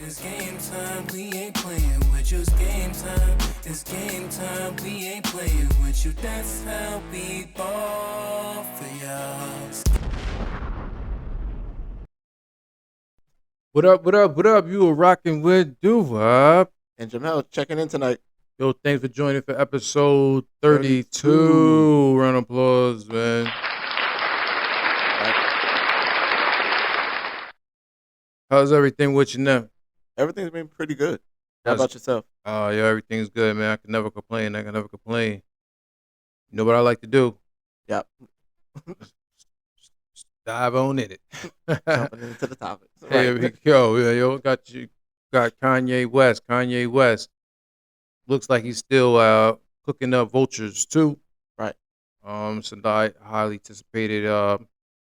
It's game time, we ain't playing with you. It's game time, it's game time, we ain't playing with you. That's how we ball for y'all. What up, what up, what up? You were rocking with Doo-Wop. And Jamel checking in tonight. Yo, thanks for joining for episode 32. 32. Round of applause, man. How's everything with you now? Everything's been pretty good. How How's- about yourself? Yeah, everything's good, man. I can never complain. You know what I like to do? Yep. Dive on in it. Jumping into the topic. Hey, yo, got Kanye West. Kanye West looks like he's still cooking up Vultures too. Right. Some highly anticipated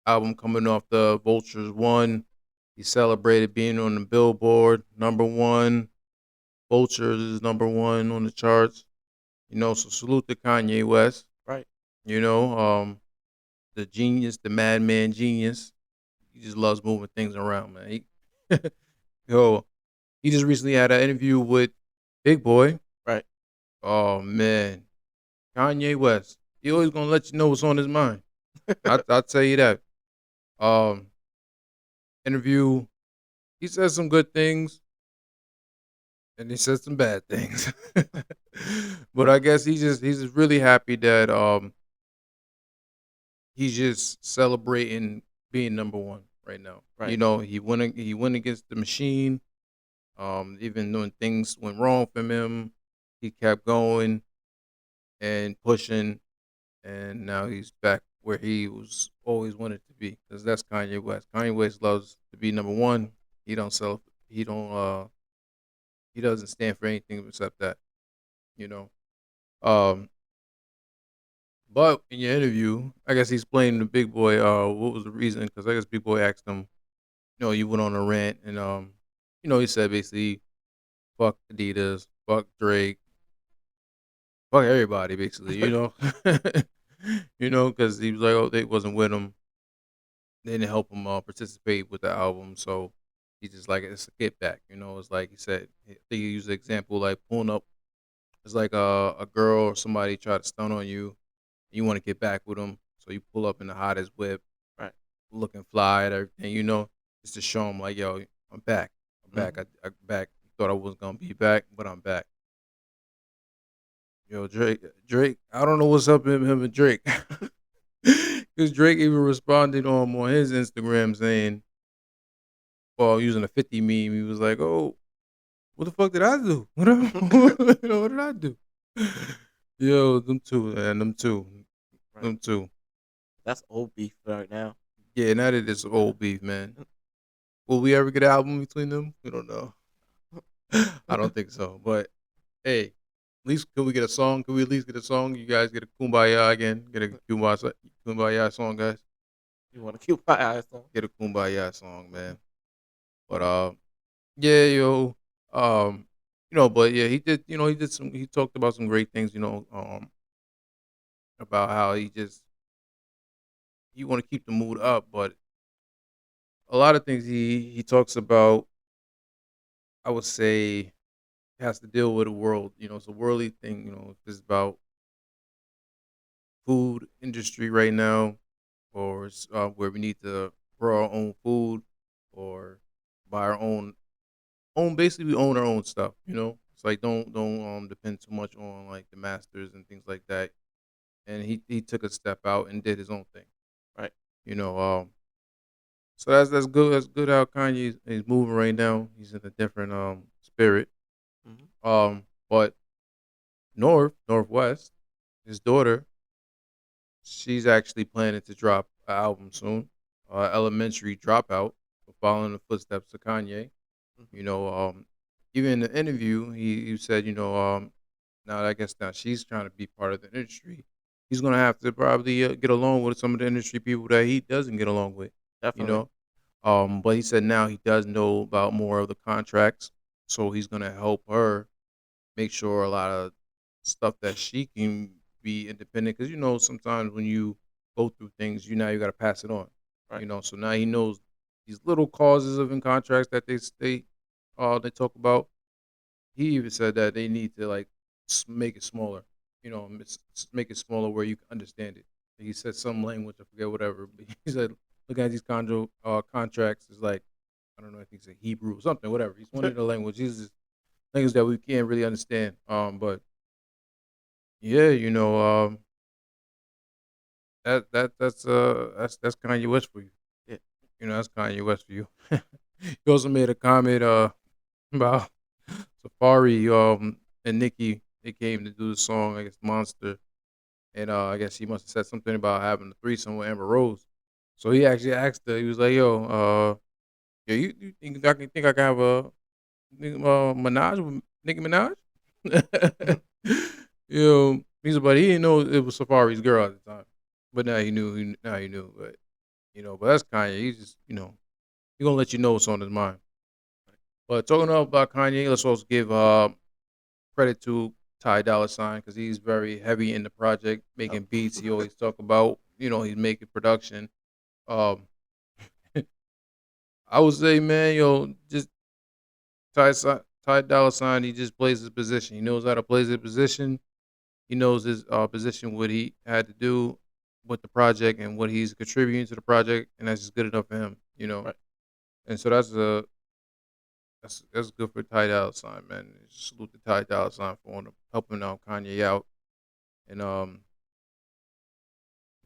album coming off the Vultures 1. He celebrated being on the Billboard #1. Vultures is #1 on the charts. So salute to Kanye West. Right. The genius, the madman genius. He just loves moving things around, man. He just recently had an interview with Big Boy. Right. Oh man, Kanye West. He always gonna let you know what's on his mind. I'll tell you that. Interview. He said some good things, and he said some bad things. But I guess he's just really happy that he's just celebrating being #1 right now. Right. He went against the machine. Even when things went wrong for him, he kept going and pushing, and now he's back where he was always wanted to be. Because that's Kanye West. Kanye West loves to be #1. He don't sell. He doesn't stand for anything except that. Um, but in your interview, I guess he's playing the Big Boy. What was the reason? Because I guess Big Boy asked him. You went on a rant, and he said basically, fuck Adidas, fuck Drake, fuck everybody, basically. Because he was like, oh, they wasn't with him. They didn't help him participate with the album, so he's just like, it's a get back. It's like he said. I think he used the example like pulling up. It's like a girl or somebody try to stunt on you. You want to get back with them, so you pull up in the hottest whip, Right. looking fly and everything. Just to show them like, yo, I'm back. I'm back. I'm back. Thought I wasn't gonna be back, but I'm back. Yo, Drake. I don't know what's up with him and Drake, because Drake even responded on his Instagram saying, well, using a 50 meme, he was like, "Oh, what the fuck did I do? What did I do?" Yo, them two, man, them two. Right. Them two. That's old beef right now. Yeah, now that it's old beef, man. Will we ever get an album between them? We don't know. I don't think so. But hey, at least could we get a song? Could we at least get a song? You guys get a Kumbaya again? Get a Kumbaya song, guys. You want to keep my eyes on? Get a Kumbaya song, man. But yeah, yo, but yeah, he talked about some great things, about how he want to keep the mood up, but a lot of things he talks about, I would say, has to deal with the world. It's a worldly thing. It's about food industry right now, or it's, where we need to grow our own food or buy our own. Basically, we own our own stuff. It's like don't depend too much on like the masters and things like that. And he took a step out and did his own thing. Right. So that's good. That's good how Kanye is moving right now. He's in a different spirit. But Northwest, his daughter, she's actually planning to drop an album soon. Elementary Dropout, following the footsteps of Kanye. Even in the interview, he said, now I guess now she's trying to be part of the industry. He's gonna have to probably get along with some of the industry people that he doesn't get along with. Definitely. But he said now he does know about more of the contracts, so he's gonna help her make sure a lot of stuff that she can be independent. Because sometimes when you go through things, you got to pass it on. Right. So now he knows these little causes of in contracts that they they talk about. He even said that they need to like make it smaller. You know, make it smaller where you can understand it. He said some language, I forget whatever. But he said, looking at these contracts is like, I don't know if he said Hebrew or something, whatever. He's one of the languages, language that we can't really understand. But yeah, you know, that's Kanye West for you. Yeah. You know, that's Kanye West for you. He also made a comment about Safari and Nicki. They came to do the song, I guess Monster, and I guess he must have said something about having a threesome with Amber Rose. So he actually asked her. He was like, "Yo, yeah, you think I can have a Minaj with Nicki Minaj?" You know, he said, but he didn't know it was Safari's girl at the time. But now he knew. Now he knew. But you know, but that's Kanye. He's just he gonna let you know what's on his mind. But talking about Kanye, let's also give credit to Ty Dolla Sign because he's very heavy in the project, making beats. He always talk about, he's making production. Um, I would say, man, just Ty Dolla Sign. He just plays his position. He knows how to play his position. He knows his position, what he had to do with the project and what he's contributing to the project, and that's just good enough for him. Right. And so that's good for Ty Dolla Sign, man. Salute to Ty Dolla Sign for helping out Kanye out and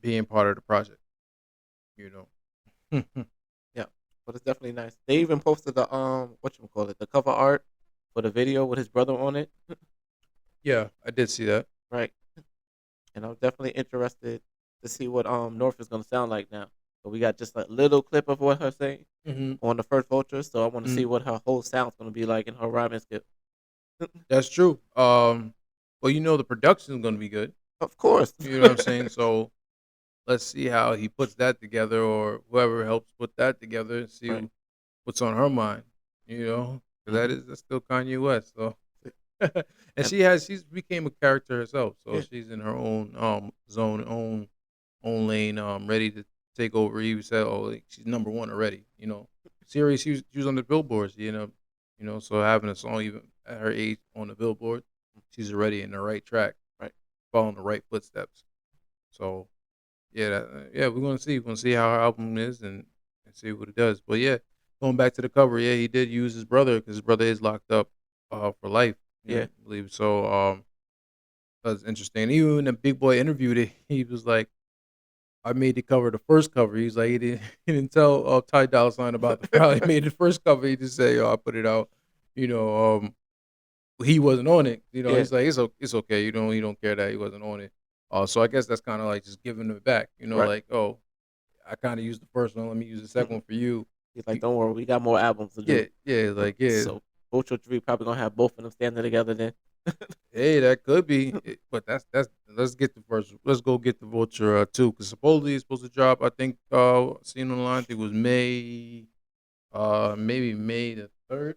being part of the project. Yeah, but it's definitely nice. They even posted the the cover art for the video with his brother on it. Yeah, I did see that. Right. And I'm definitely interested to see what North is gonna sound like now. So we got just a little clip of what her saying on the first Vulture. So I want to see what her whole sound's gonna be like in her rhyming skill. That's true. Well, the production is gonna be good. Of course. You know what I'm saying? So let's see how he puts that together, or whoever helps put that together, and see Right. what's on her mind. Because that's still Kanye West. So, and she's became a character herself. So Yeah. she's in her own zone, own lane, ready to take over. He said, "Oh, like, she's number one already." Serious. She was on the billboards. So having a song even at her age on the billboard, she's already in the right track, Right. following the right footsteps. So yeah, we're gonna see. We're gonna see how her album is and see what it does. But yeah, going back to the cover, yeah, he did use his brother because his brother is locked up for life. Yeah. I believe so. That's interesting. Even when the Big Boy interviewed it, he was like, "I made the cover, the first cover." He's like, he didn't tell Ty Dolla Sign about the file. He made the first cover. He just said, "Yo, I put it out." He wasn't on it. Yeah. He's like, it's okay. He don't care that he wasn't on it. So I guess that's kind of like just giving it back. Right. Like, oh, I kind of used the first one. Let me use the second one for you. He's like, don't worry, we got more albums to do. Yeah. So Vulture 3 probably gonna have both of them standing together then. Hey, that could be. But that's let's get the first. Let's go get the Vulture 2 because supposedly it's supposed to drop. I think seen online. I think it was May, maybe May the 3rd.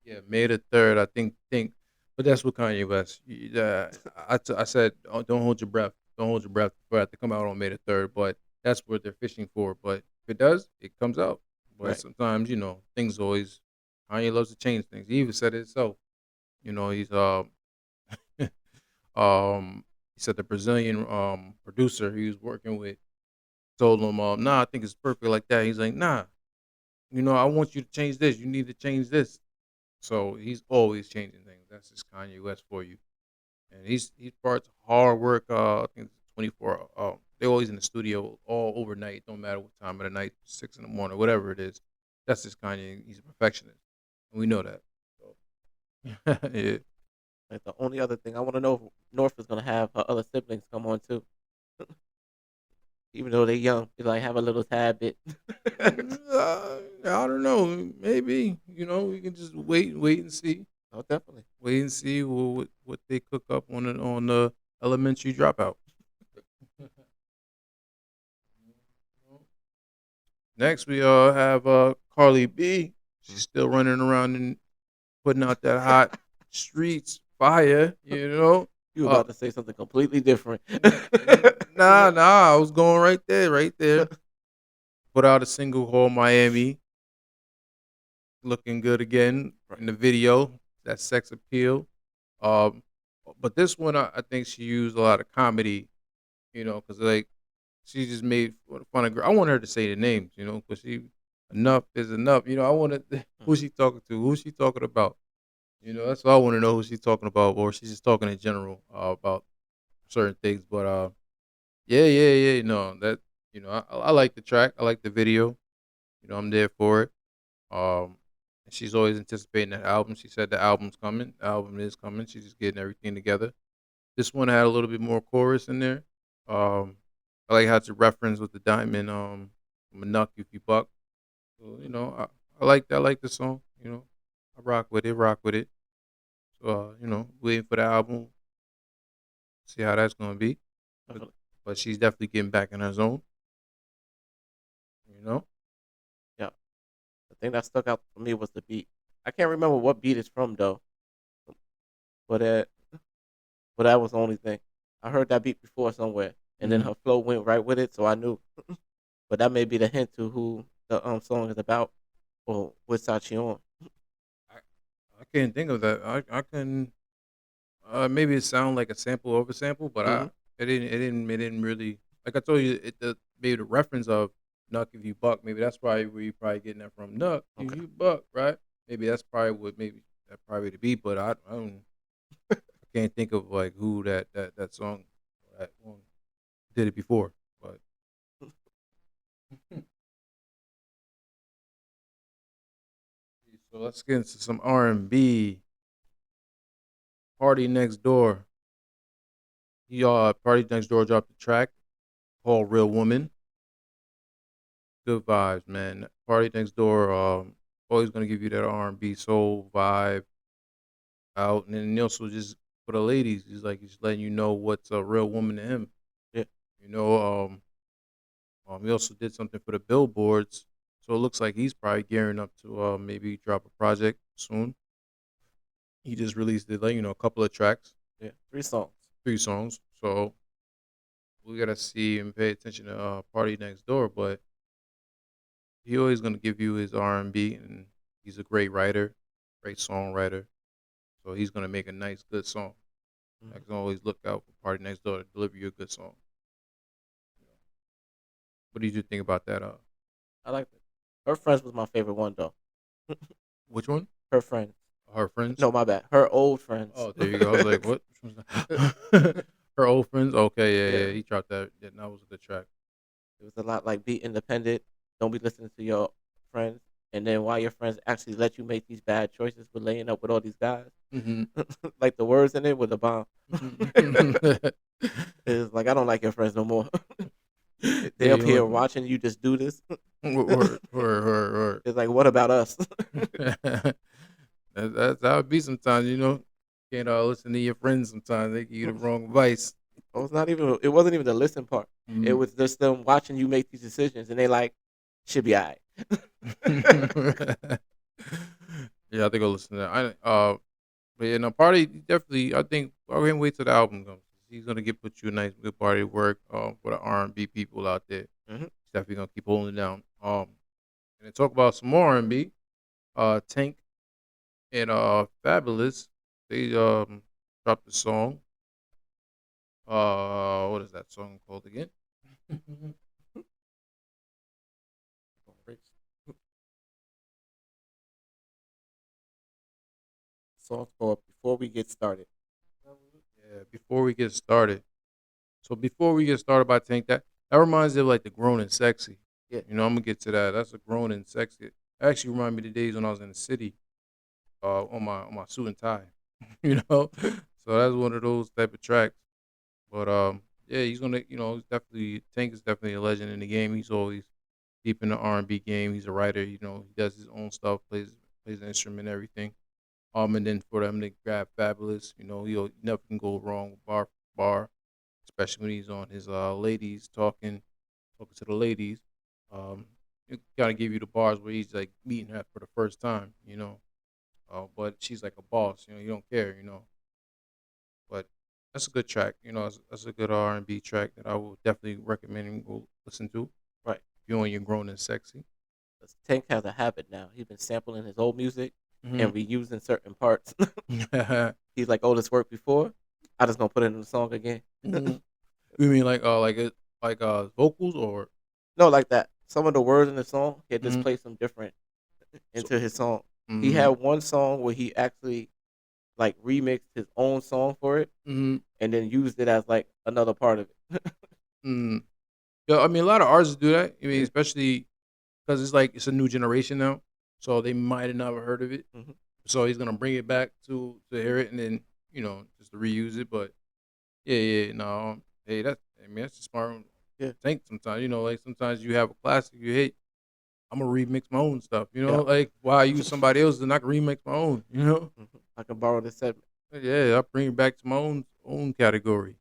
Yeah, May the 3rd. I think. But that's what Kanye West. I said, oh, don't hold your breath. Don't hold your breath for it to come out on May the 3rd. But that's what they're fishing for. But if it does, it comes out. But Right. sometimes, things always. Kanye loves to change things. He even said it himself. He's he said the Brazilian producer he was working with told him, nah, I think it's perfect like that. He's like, nah, I want you to change this. You need to change this. So he's always changing things. That's just Kanye West for you. And he's parts hard work. I think it's 24. They're always in the studio all overnight. Don't matter what time of the night, 6 in the morning, whatever it is. That's just Kanye. He's a perfectionist, and we know that. So, yeah. Like the only other thing I want to know if North is gonna have her other siblings come on too. Even though they're young, they like have a little tad bit. I don't know. Maybe we can just wait and see. Oh, definitely. Wait and see what they cook up on the elementary dropout. Next, we have Carly B. She's still running around and putting out that hot streets fire. You were about to say something completely different. Nah. I was going right there. put out a single called Miami, looking good again in the video. That sex appeal. Um, but this one, I think she used a lot of comedy, because like she just made fun of. I want her to say the names, because enough is enough. I wanted who's she talking to, who's she talking about. That's what I want to know, who she's talking about, or she's just talking in general about certain things. But yeah, yeah, yeah. No, that I like the track. I like the video. I'm there for it. And she's always anticipating that album. She said the album's coming. The album is coming. She's just getting everything together. This one had a little bit more chorus in there. Um, I like how it's a reference with the diamond. Manuck if you buck. So I like the song. I rock with it. Rock with it. So waiting for the album. See how that's gonna be. But she's definitely getting back in her zone. You know. Yeah. The thing that stuck out for me was the beat. I can't remember what beat it's from though, but that was the only thing. I heard that beat before somewhere, and then her flow went right with it, so I knew. But that may be the hint to who the song is about, or which side she on. I can't think of that. I can maybe it sound like a sample over sample, but it didn't really, like I told you, maybe the reference of Nuck if you buck, maybe that's probably where you probably getting that from. Nuck if you buck, right? Maybe that's probably what maybe that probably the beat, but I don't I can't think of like who that song that one did it before. But so let's get into some R&B. Party Next Door. Party Next Door dropped a track called Real Woman. Good vibes, man. Party Next Door, always gonna give you that R&B soul vibe out, and then also just for the ladies, he's letting you know what's a real woman to him. Yeah. You know, he also did something for the billboards, so it looks like he's probably gearing up to maybe drop a project soon. He just released it, like a couple of tracks, Yeah, 3 songs. 3 songs. So we gotta see and pay attention to Party Next Door, but he always gonna give you his R&B, and he's a great writer, great songwriter. So he's gonna make a nice, good song. I can always look out for Party Next Door to deliver you a good song. What did you think about that? I like it. Her Friends was my favorite one though. Which one? Her Friends. Her Friends? No, my bad. Her Old Friends. Oh, there you go. I was like, what? Her Old Friends? Okay, yeah. He dropped that. Yeah, that was a good track. It was a lot like be independent. Don't be listening to your friends. And then while your friends actually let you make these bad choices for laying up with all these guys, like the words in it with a bomb. It's like, I don't like your friends no more. They up here watching you just do this. Word. It's like, what about us? That's how it be sometimes, Can't listen to your friends sometimes. They give you the wrong advice. It wasn't even the listen part. It was just them watching you make these decisions, and they like, should be all right. Yeah, I think I'll listen to that. But Party definitely. I think I can't wait till the album comes. He's gonna put you a nice good party of work for the R&B people out there. He's definitely gonna keep holding it down. And to talk about some more R&B, Tank and Fabulous, they dropped a song. What is that song called again? Song's called Before We Get Started. Yeah, Before We Get Started. So Before We Get Started by Tank, that reminds me of like the Grown and Sexy. Yeah. I'm gonna get to that. That's a Grown and Sexy. It actually reminded me of the days when I was in the city, on my suit and tie. So that's one of those type of tracks. But yeah, he's gonna, definitely Tank is definitely a legend in the game. He's always deep in the R&B game. He's a writer. He does his own stuff, plays an instrument, everything. And then for them to grab Fabulous, he'll never can go wrong with bar for bar, especially when he's on his ladies talking to the ladies. It kind of give you the bars where he's like meeting her for the first time, but she's like a boss, you don't care, But that's a good track, that's a good R&B track that I would definitely recommend him go listen to. Right. you on your grown and sexy. 'Cause Tank has a habit now. He's been sampling his old music and Mhm. reusing certain parts. He's like, "Oh, this worked before. I just gonna put it in the song again." Mhm. You mean vocals or? No, like that. Some of the words in the song, he just Mhm. play some different So, into his song. He had mm, one song where he actually like remixed his own song for it mhm, and then used it as like another part of it. mm. Yeah, I mean, a lot of artists do that. I mean, Yeah. especially because it's like it's a new generation now, so they might have never heard of it. Mhm. So he's gonna bring it back to hear it, and then just to reuse it. But yeah, no, hey, I mean that's a smart one. Yeah. Think sometimes like sometimes you have a classic you hate. I'm gonna remix my own stuff. Yeah. Like why I use somebody else's and I can remix my own. I can borrow this segment. Yeah, I bring it back to my own category.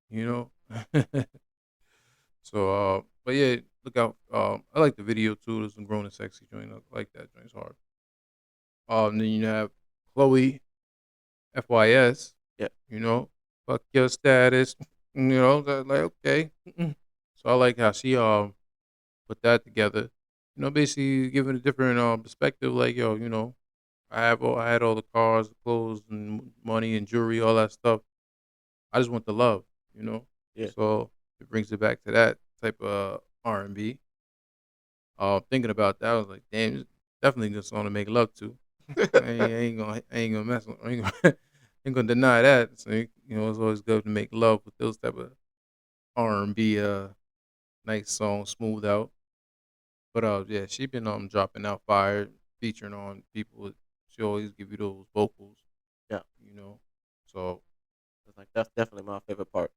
So, but yeah, look out. I like the video too. There's some grown and sexy joint. I like that joint's hard. And then you have Chloe, FYS. Yeah. Fuck your status. Like okay. So I like how she put that together. Basically giving a different perspective. Like I had all the cars, the clothes, and money and jewelry, all that stuff. I just want the love. Yeah. So it brings it back to that type of R&B. Thinking about that, I was like, damn, it's definitely a good song to make love to. I ain't gonna mess. I ain't gonna, ain't gonna deny that. So it's always good to make love with those type of R&B, nice songs, smooth out. But yeah, she been dropping out fire, featuring on people. She always give you those vocals, Yeah. you know. So It's like that's definitely my favorite part.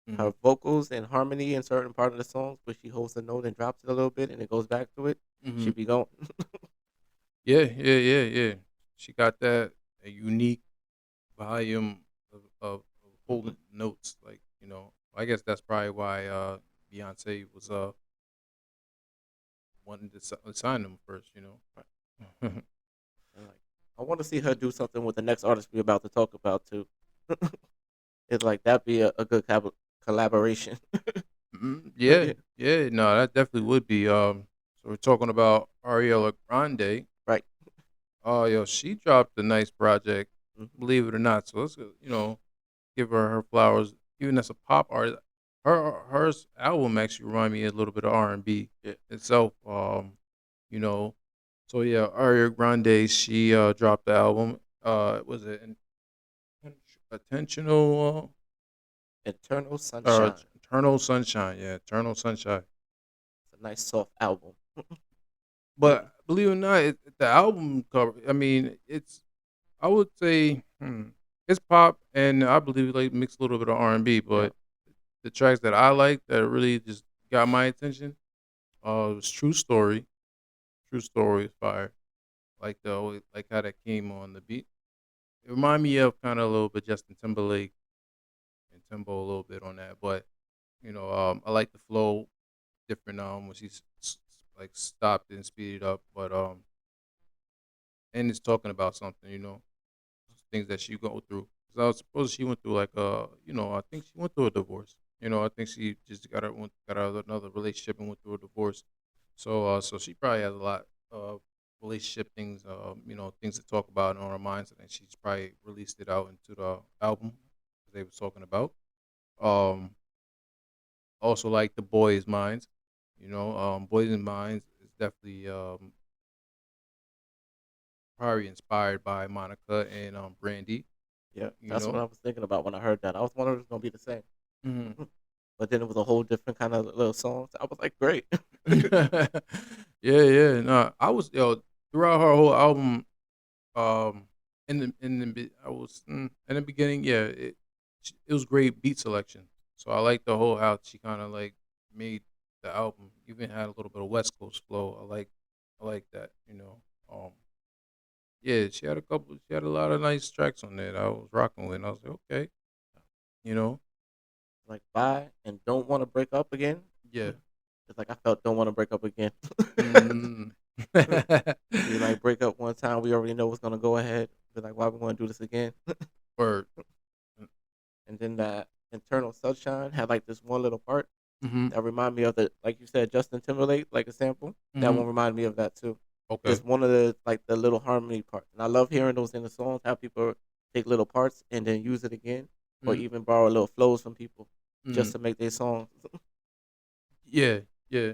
mhm, Her vocals and harmony in certain part of the songs, where she holds the note and drops it a little bit, and it goes back to it. She mhm. be going. Yeah. She got that a unique volume of Mhm. holding notes. Like I guess that's probably why Beyonce was wanting to sign them first. And like, I want to see her do something with the next artist we're about to talk about too. It's like that'd be a good collaboration. Yeah, yeah. No, that definitely would be. So we're talking about Ariana Grande. Right. Oh, yo, she dropped a nice project, Mhm. believe it or not. So let's give her flowers. Even as a pop artist, her album actually remind me a little bit of R&B Yeah. itself. You know, so yeah, Ariana Grande, she dropped the album. Was it intentional? Eternal Uh, Sunshine. Eternal Sunshine. Yeah, Eternal Sunshine. It's a nice soft album. But believe it or not, the album cover. I mean, I would say it's pop, and I believe like mixed a little bit of R&B. Yeah. But the tracks that I like that really just got my attention, was True Story. True Story is fire. Like how that came on the beat. It reminded me of kind of a little bit Justin Timberlake and Timbo a little bit on that. But I like the flow different when she like stopped and speeded up. But and it's talking about something, things that she go through. 'Cause I was supposed she went through like I think she went through a divorce. I think she just got out of another relationship and went through a divorce. So she probably has a lot of relationship things, things to talk about on her minds, and she's probably released it out into the album that they was talking about. Um, Also like the Boys Minds, Boys and Minds is definitely probably inspired by Monica and Brandy. Yeah. You That's what know. I was thinking about when I heard that. I was wondering if it was gonna be the same. Mhm. But then it was a whole different kind of little songs. I was like, great. Yeah. No, I was throughout her whole album. I was in the beginning. Yeah, it was great beat selection. So I like the whole how she kind of like made the album. Even had a little bit of West Coast flow. I like that. Yeah, she had a couple. She had a lot of nice tracks on there that I was rocking with. And I was like, okay, you know, Like bye and don't want to break up again. yeah. It's like I felt don't want to break up again. Mm. We like break up one time, we already know what's gonna go ahead. Be like, why we want to do this again? Word. And then that internal sunshine had like this one little part. Mm-hmm. That remind me of the, like you said, Justin Timberlake, like a sample. That Mm-hmm. one reminded me of that too. Okay. Just one of the like the little harmony parts, and I love hearing those in the songs. How people take little parts and then use it again, or Mm-hmm. even borrow little flows from people Mm-hmm. just to make their songs. Yeah. Yeah.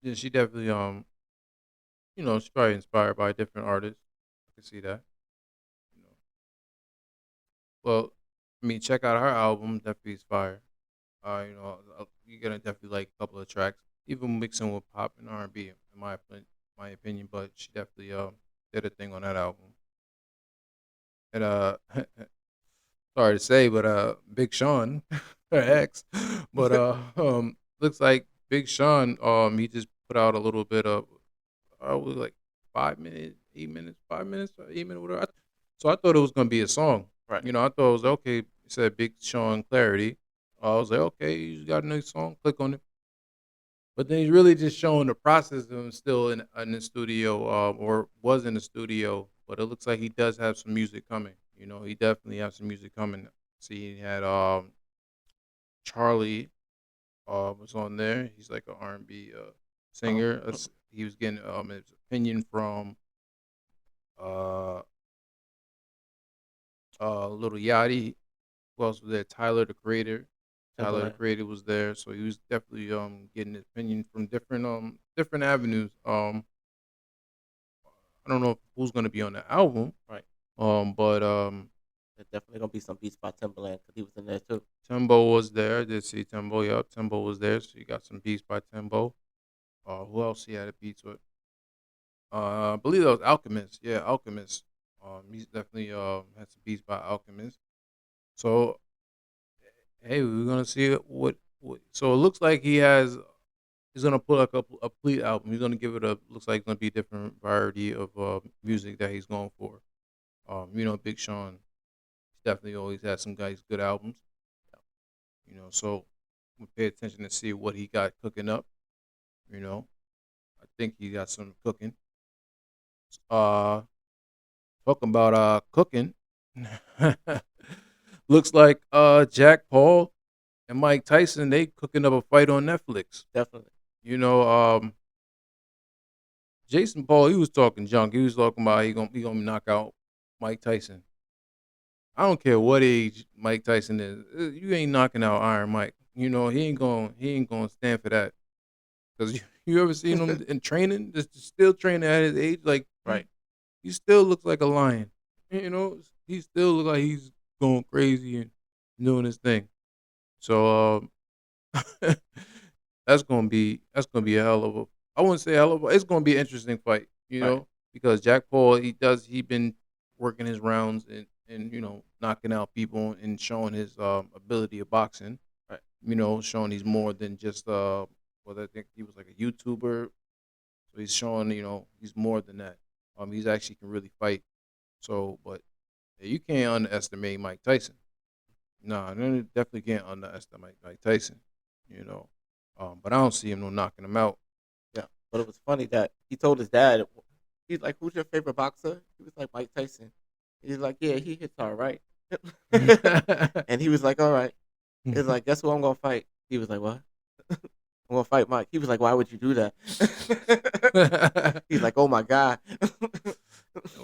Yeah. She definitely she's probably inspired by different artists. I can see that. You know. Well, I mean, check out her album. Definitely is fire. You're gonna definitely like a couple of tracks, even mixing with pop and R&B, in my opinion. But she definitely did a thing on that album. And sorry to say, but Big Sean, her ex, but looks like Big Sean he just put out a little bit of was like 5 minutes, 8 minutes, 5 minutes, 8 minutes, whatever. So I thought it was gonna be a song. Right. I thought it was okay. It said Big Sean Clarity. I was like, okay, you got a new song. Click on it. But then he's really just showing the process of him still in the studio, or was in the studio. But it looks like he does have some music coming. He definitely has some music coming. See, he had Charlie was on there. He's like an R&B singer. He was getting his opinion from uh Little Yachty. Who else was there? Tyler the Creator. Tyler the Timberland. Creator was there, so he was definitely getting his opinion from different avenues. I don't know who's gonna be on the album. Right. But There's definitely gonna be some beats by Timberland because he was in there too. Timbo was there. I did see Timbo. Yup, Timbo was there. So you got some beats by Timbo. Who else he had a beats with? I believe that was Alchemist. Yeah, Alchemist. He's definitely had some beats by Alchemist. So hey, we're gonna see what. So it looks like he's gonna put like a complete album. He's gonna give it a looks like it's gonna be a different variety of music that he's going for. Big Sean definitely always had some guys good albums. So we pay attention to see what he got cooking up. I think he got some cooking. Uh, Talking about cooking. Looks like Jack Paul and Mike Tyson, they cooking up a fight on Netflix. Definitely. You know, Jason Paul, he was talking junk. He was talking about he gonna knock out Mike Tyson. I don't care what age Mike Tyson is. You ain't knocking out Iron Mike. He ain't gonna stand for that. Cause you ever seen him in training, just still training at his age, like Right. he still looks like a lion. He still look like he's going crazy and doing his thing. So that's gonna be a hell of a. I wouldn't say hell of a. It's gonna be an interesting fight. Right. Because Jack Paul he been working his rounds and knocking out people and showing his ability of boxing. Right. Showing he's more than just I think he was like a YouTuber. So he's showing he's more than that. He's actually can really fight. So, but yeah, you can't underestimate Mike Tyson. No, you definitely can't underestimate Mike Tyson. You know, but I don't see him no knocking him out. Yeah. But it was funny that he told his dad, he's like, "Who's your favorite boxer?" He was like, "Mike Tyson." He's like, "Yeah, he hits all right." And he was like, "All right." He's like, "Guess who I'm gonna fight?" He was like, "What?" I'm gonna fight Mike. He was like, "Why would you do that?" He's like, "Oh my god."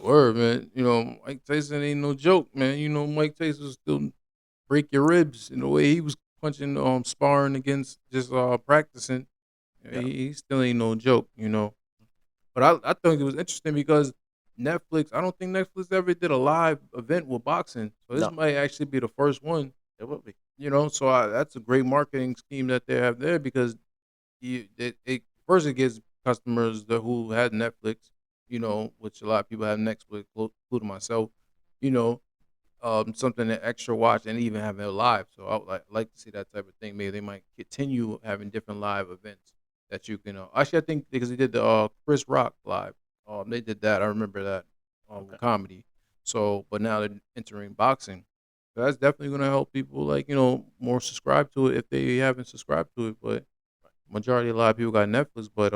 Word, man. Mike Tyson ain't no joke, man. Mike Tyson still break your ribs in the way he was punching, sparring against, just practicing. Yeah. He still ain't no joke. But I think it was interesting because Netflix. I don't think Netflix ever did a live event with boxing, so this No. might actually be the first one. It would be. So that's a great marketing scheme that they have there because first it gives customers who had Netflix, which a lot of people have Netflix, including myself, you know, something to extra watch and even have it live. So I would like to see that type of thing. Maybe they might continue having different live events that you can. Actually, I think because they did the Chris Rock live, they did that. I remember that Okay. comedy. So, but now they're entering boxing. So that's definitely going to help people, like more subscribe to it if they haven't subscribed to it. But majority, a lot of people got Netflix, but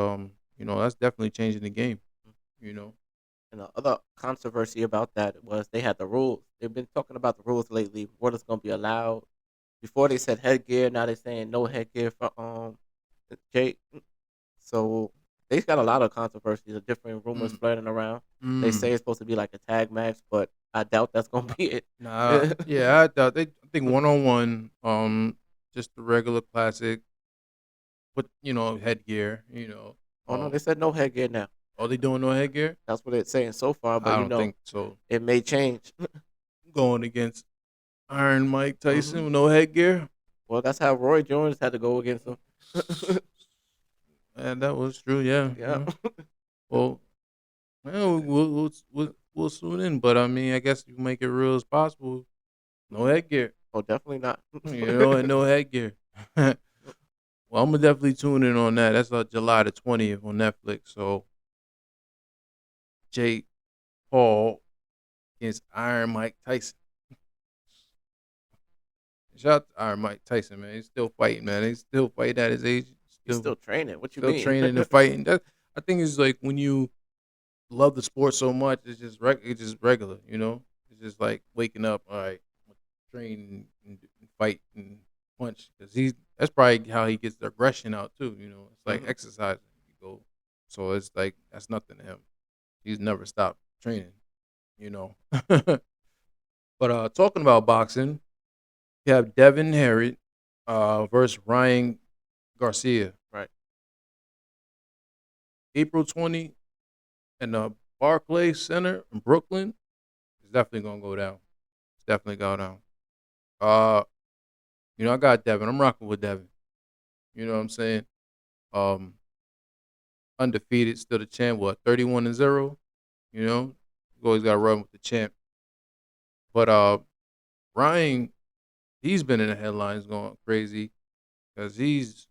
that's definitely changing the game. You know. And the other controversy about that was they had the rules. They've been talking about the rules lately. What is going to be allowed before they said headgear, now they're saying no headgear for Jake. So they got a lot of controversies, of different rumors Mm, flirting around. They mm. say it's supposed to be like a tag match, but I doubt that's gonna be it. Nah, yeah, I doubt they. I think 1-on-1, just the regular classic, with headgear. Oh no, they said no headgear now. Are they doing no headgear? That's what it's saying so far, but I don't think so. it may change. Going against Iron Mike Tyson hmm with no headgear. Well, that's how Roy Jones had to go against him. And that was true. Yeah. Yeah. Well, we'll soon in, but I mean, I guess you make it real as possible. No headgear, Oh, definitely not. and no headgear. Well, I'm gonna definitely tune in on that. That's July the 20th on Netflix. So, Jake Paul against Iron Mike Tyson. Shout out to Iron Mike Tyson, man. He's still fighting, man. He's still fighting at his age. He's still training. What you Still mean? training and fighting. I think it's like when you love the sport so much, it's just regular, It's just like waking up, all right, train and fight and punch, because that's probably how he gets the aggression out too. It's like Mhm. exercising. You go, so it's like that's nothing to him. He's never stopped training, you know. But talking about boxing, you have Devin Harry versus Ryan Garcia, Right. April 20 in the Barclays Center in Brooklyn. It's definitely gonna go down. It's definitely going down. Uh, I got Devin. I'm rocking with Devin. You know what I'm saying? Um, undefeated, still the champ. What, 31-0? You always got to run with the champ. But Ryan, he's been in the headlines going crazy because he's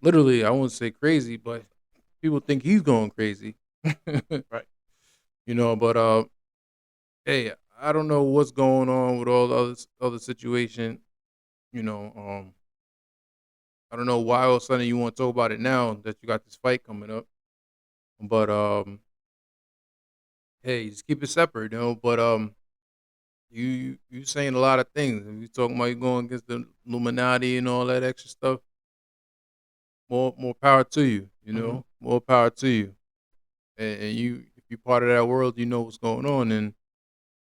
literally, I won't say crazy, but people think he's going crazy. Right. But hey, I don't know what's going on with all the other situation. You know, um, I don't know why all of a sudden you want to talk about it now that you got this fight coming up. But hey, just keep it separate, But you saying a lot of things. If you talking about you going against the Illuminati and all that extra stuff, more power to you. Mhm. More power to you. And you, if you're part of that world, you know what's going on and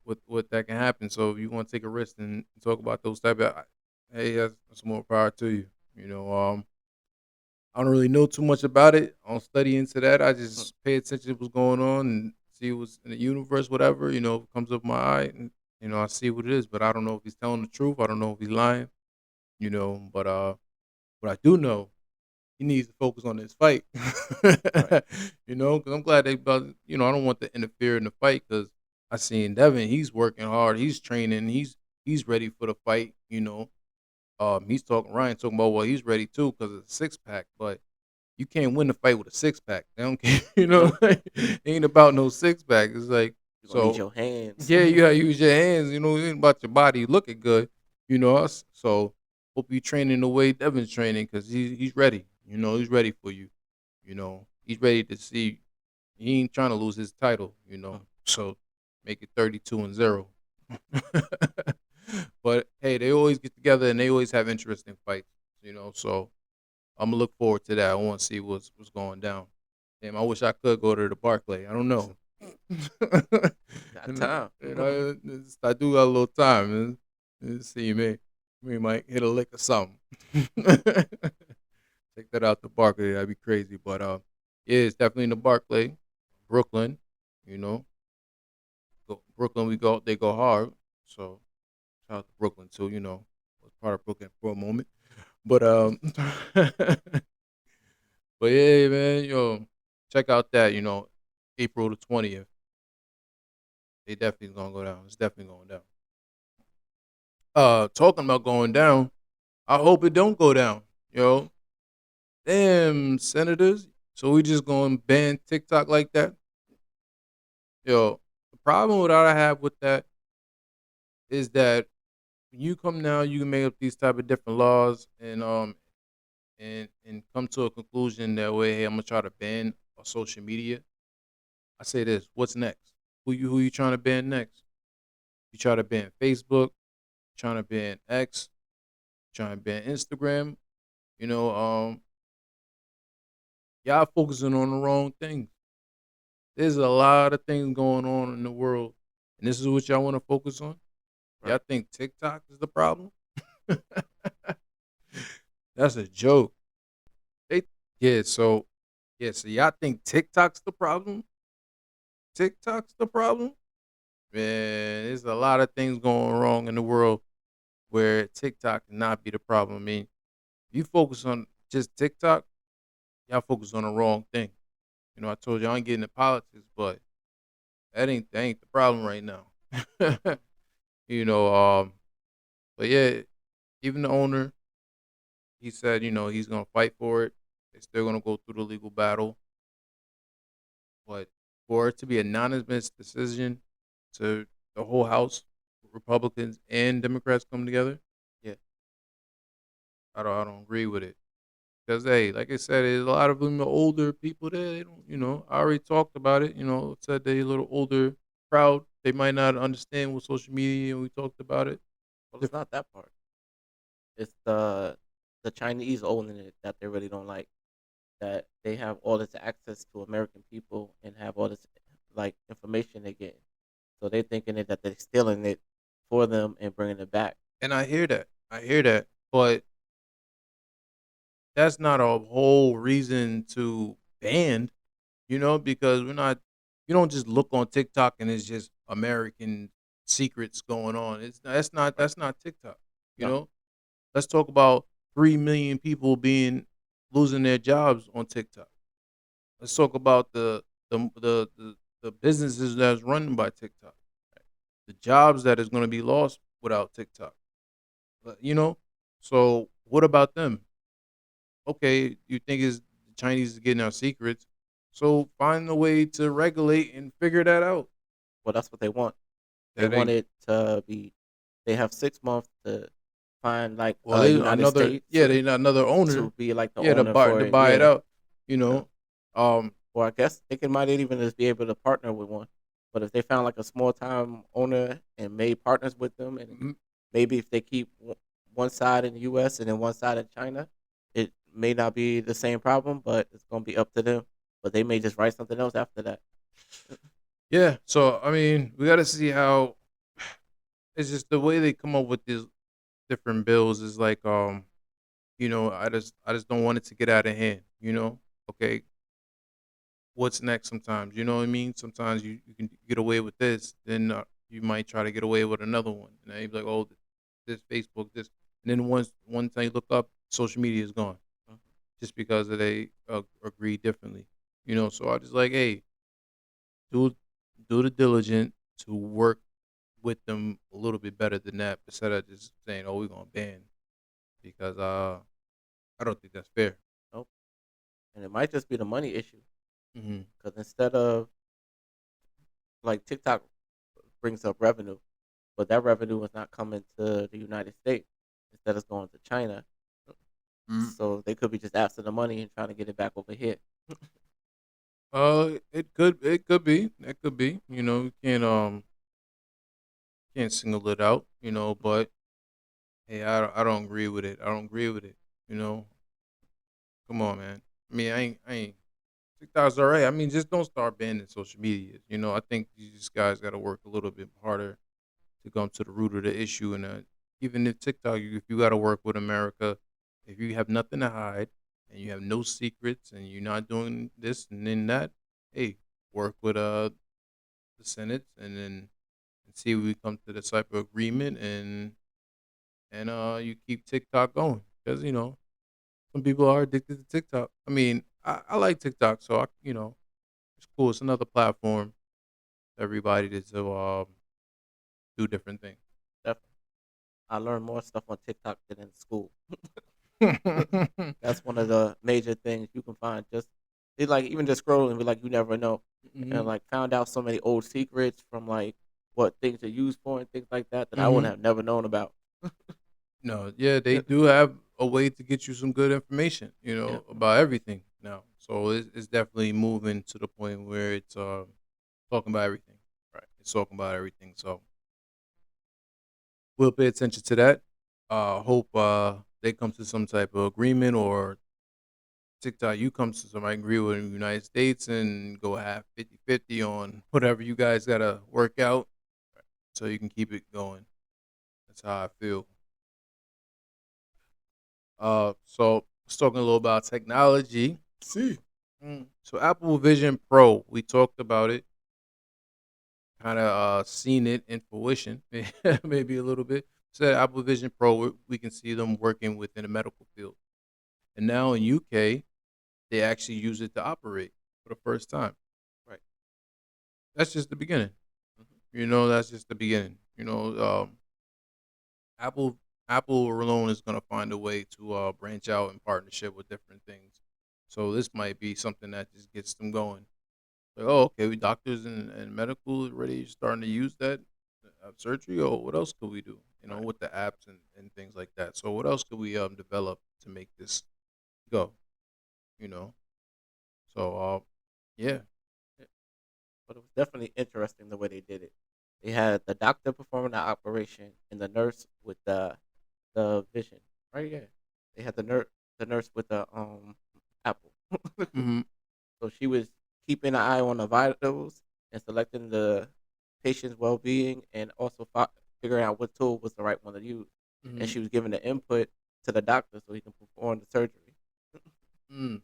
what that can happen. So if you want to take a risk and talk about those type of, hey, that's more power to you. I don't really know too much about it. I don't study into that. I Mm. just pay attention to what's going on and see what's in the universe, whatever, if it comes up my eye and I see what it is. But I don't know if he's telling the truth. I don't know if he's lying, But what I do know, he needs to focus on his fight. Right. Because I'm glad I don't want to interfere in the fight because I seen Devin, he's working hard, he's training, he's ready for the fight, Ryan talking about, well, he's ready too because of the 6-pack, but you can't win the fight with a 6-pack. They don't care, Nope. it ain't about no 6-pack. It's like, You're gonna need so your hands. yeah, you gotta use your hands. It ain't about your body looking good. So hope you training the way Devin's training because he's ready. He's ready for you. He's ready to see. He ain't trying to lose his title. So make it 32-0. But hey, they always get together and they always have interesting fights. So I'm gonna look forward to that. I want to see what's going down. Damn, I wish I could go to the Barclay. I don't know. Got time. I do got a little time. Let's see, we might hit a lick or something. Take that out to Barclay. That'd be crazy. But yeah, it's definitely in the Barclay, Brooklyn. Brooklyn. They go hard. So shout out to Brooklyn too. Was part of Brooklyn for a moment. But but yeah, man. Check out that. April the 20th. They definitely gonna go down. It's definitely going down. Talking about going down, I hope it don't go down. Damn senators. So we just gonna ban TikTok like that? The problem with what I have with that is that when you come now, you can make up these type of different laws and come to a conclusion that way. Hey, I'm gonna try to ban social media. I say this: what's next? Who you trying to ban next? You try to ban Facebook, trying to ban X, trying to ban Instagram. You know, y'all focusing on the wrong things. There's a lot of things going on in the world, and this is what y'all want to focus on. Y'all Right. think TikTok is the problem? That's a joke. They, yeah, so so y'all think TikTok's the problem? TikTok's the problem? Man, there's a lot of things going wrong in the world where TikTok cannot be the problem. I mean, you focus on just TikTok, y'all focus on the wrong thing. You know, I told you I ain't getting into politics, but that ain't the problem right now. you know, but yeah, even the owner, he said, he's gonna fight for it. They're still gonna go through the legal battle. But for it to be a unanimous decision to the whole House, Republicans and Democrats come together, Yeah. I don't agree with it. Because hey, like I said, there's a lot of them are older people there. They don't, I already talked about it. Said they're a little older crowd. They might not understand what social media, and we talked about it. Well, it's not that part. It's the Chinese owning it that they really don't like. That they have all this access to American people and have all this like information they get. So they thinking that they're stealing it for them and bringing it back. And I hear that. But that's not a whole reason to ban. Because we're not. You don't just look on TikTok and it's just American secrets going on. That's not TikTok. You No. know, let's talk about 3 million people losing their jobs on TikTok. Let's talk about the businesses that's run by TikTok, the jobs that is going to be lost without TikTok. So what about them? Okay, you think is the Chinese is getting our secrets, so find a way to regulate and figure that out. Well, that's what they want. They That want ain't it to be. They have 6 months to find like well. They United another States they another owner. to be like the Yeah, owner for to it. buy it Yeah. out. You know, um, Or I guess might even just be able to partner with one. But if they found like a small time owner and made partners with them, and mhm. maybe if they keep one side in the U.S. and then one side in China, it may not be the same problem, but it's gonna be up to them. But they may just write something else after that. Yeah. So I mean, we got to see how. It's just the way they come up with these different bills is like I just don't want it to get out of hand. Okay, what's next? Sometimes you know what I mean. Sometimes you can get away with this, then you might try to get away with another one, and then you'd be like, oh, this Facebook, this, and then one time you look up, social media is gone, Mhm. just because they agree differently. So I just like, hey, do do the diligent to work with them a little bit better than that, instead of just saying, oh, we're gonna ban, because I don't think that's fair. Nope. And it might just be the money issue Hmm. because instead of like TikTok brings up revenue, but that revenue is not coming to the United States. Instead, it's going to China. So they could be just after the money and trying to get it back over here. It could be. It could be. You can't single it out. But hey, I don't agree with it. I don't agree with it. You know, come on, man. I mean, I ain't. TikTok's all right. I mean, just don't start banning social media. I think these guys got to work a little bit harder to come to the root of the issue. And even if TikTok, if you got to work with America, if you have nothing to hide and you have no secrets and you're not doing this and then that, hey, work with the Senate and see if we come to the type of agreement, and you keep TikTok going, because some people are addicted to TikTok. I mean, I like TikTok, so it's cool. It's another platform for everybody to do different things. Definitely. I learned more stuff on TikTok than in school. That's one of the major things you can find. Just it's like even just scrolling and be like, you never know, and Mhm. like found out so many old secrets from like what things are used for and things like that I would Mhm. have never known about. No, yeah, they do have a way to get you some good information, Yeah, about everything now. So it's definitely moving to the point where it's talking about everything. Right. It's talking about everything. So we'll pay attention to that. Hope they come to some type of agreement, or TikTok, you come to some agreement with the United States and go half 50-50 on whatever you guys gotta work out so you can keep it going. That's how I feel. So let's talking a little about technology. See. So Apple Vision Pro, we talked about it, kind of seen it in fruition, maybe a little bit. So Apple Vision Pro, we can see them working within the medical field, and now in UK they actually use it to operate for the first time. Right. That's just the beginning. Hmm. That's just the beginning. Apple Apple alone is gonna find a way to branch out in partnership with different things. So this might be something that just gets them going. Like, oh, okay, we doctors and medical already starting to use that surgery. Oh, what else could we do? Right. With the apps and things like that. So what else could we develop to make this go? You know. So yeah. Yeah. But it was definitely interesting the way they did it. They had the doctor performing the operation and the nurse with the vision. Right, yeah. They had the nurse with the apple. Hmm. So she was keeping an eye on the vitals and selecting the patient's well being, and also figuring out what tool was the right one to use. And Hmm. she was giving the input to the doctor so he can perform the surgery. Mm.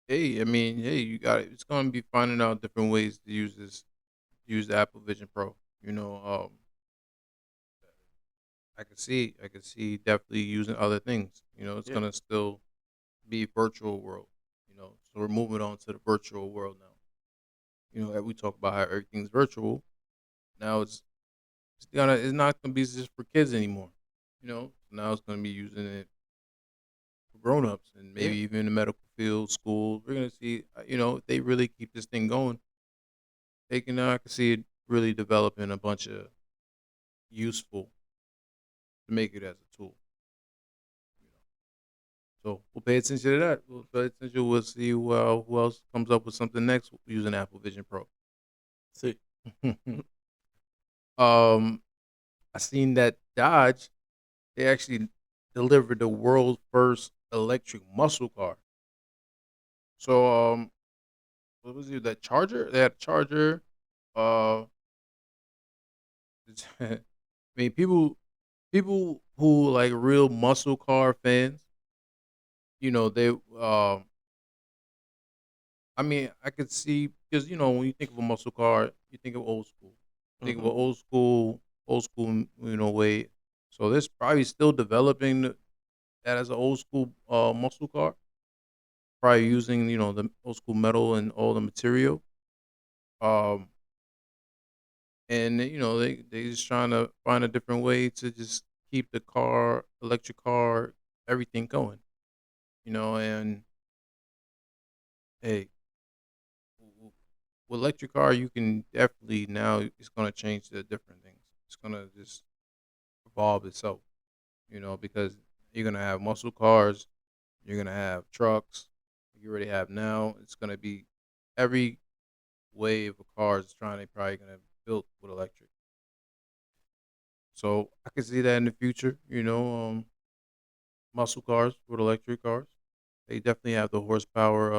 Hey, I mean, hey, you got it. It's going to be finding out different ways to use the Apple Vision Pro. I can see definitely using other things. It's Yeah. going to still be virtual world. So we're moving on to the virtual world now. Like we talk about how everything's virtual. Now it's not gonna be just for kids anymore. Now it's gonna be using it for grown ups and Yeah. maybe even in the medical field, schools. We're gonna see. If they really keep this thing going, I can see it really developing a bunch of useful to make it as a tool. You know. So we'll pay attention to that. We'll pay attention. We'll see who else comes up with something next using Apple Vision Pro. See. um, I seen that Dodge, they actually delivered the world's first electric muscle car. So what was it? That Charger? They had a Charger. Uh, I mean, people who like real muscle car fans. They I mean, I could see because when you think of a muscle car, you think of old school. Think of Hmm. an old school, way. So this probably still developing that as an old school muscle car. Probably using the old school metal and all the material. Um, and they just trying to find a different way to just keep the electric car, everything going. And hey, with electric car, you can definitely now it's gonna change to different things. It's gonna just evolve itself. Because you're gonna have muscle cars, you're gonna have trucks. You already have now. It's gonna be every wave of cars trying to probably gonna be built with electric. So I can see that in the future. Muscle cars with electric cars. They definitely have the horsepower